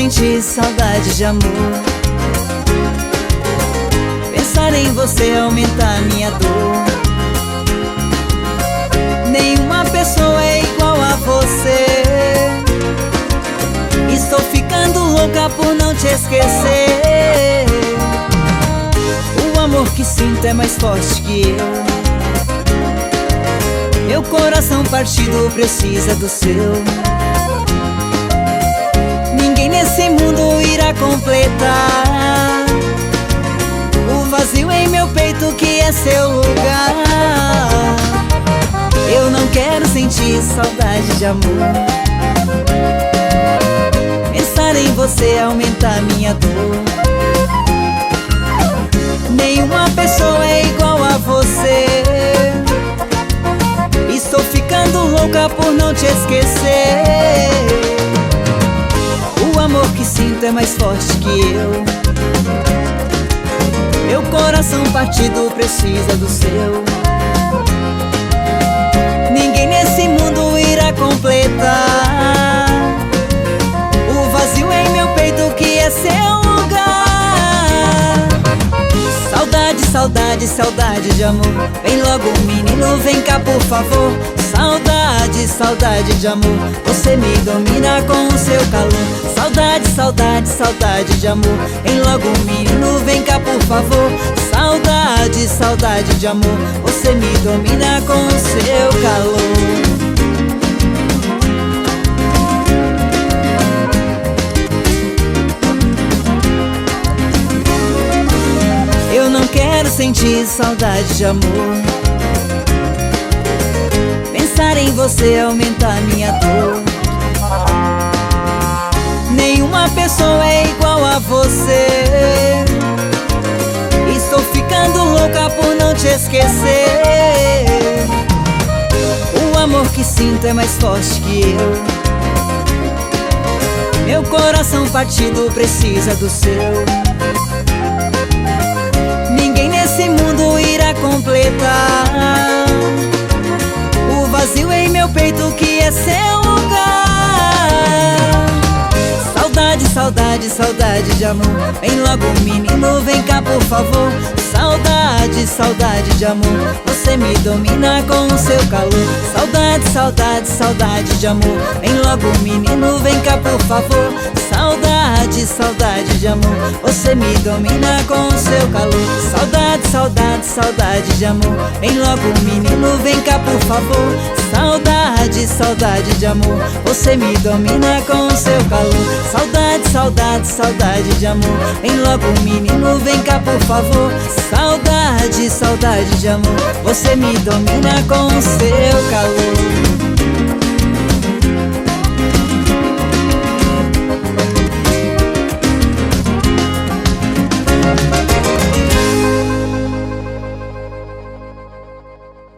sentir saudade de amor. Pensar em você aumenta minha dor. Nenhuma pessoa é igual a você. Estou ficando louca por não te esquecer. O amor que sinto é mais forte que eu. Meu coração partido precisa do seu. Ninguém nesse mundo irá completar o vazio em meu peito que é seu lugar. Eu não quero sentir saudade de amor. Pensar em você aumenta minha dor. Nenhuma pessoa é igual a você. Estou ficando louca por não te esquecer. O amor que sinto é mais forte que eu. Meu coração partido precisa do seu. Ninguém nesse mundo irá completar o vazio em meu peito que é seu lugar. Saudade, saudade, saudade de amor. Vem logo, menino, vem cá por favor. Saudade, saudade de amor. Você me domina com o seu calor. Saudade, saudade, saudade de amor. Vem logo, menino, vem cá por favor. Saudade, saudade de amor. Você me domina com o seu calor. Eu não quero sentir saudade de amor. Pensar em você aumenta minha dor. Nenhuma pessoa é igual a você. Estou ficando louca por não te esquecer. O amor que sinto é mais forte que eu. Meu coração partido precisa do seu. Ninguém nesse mundo irá completar o vazio em meu peito que é seu lugar. Saudade, saudade, saudade de amor. Vem logo, menino, vem cá por favor. Saudade, saudade de amor. Você me domina com o seu calor. Saudade, saudade, saudade de amor. Vem logo, menino, vem cá por favor. Saudade, saudade de amor. Você me domina com o seu calor. Saudade, saudade, saudade de amor. Vem logo, menino, vem cá por favor. Saudade, saudade de amor. Você me domina com o seu calor. Saudade, saudade, saudade de amor. Vem logo, menino, vem cá por favor. Saudade, saudade de amor. Você me domina com o seu calor.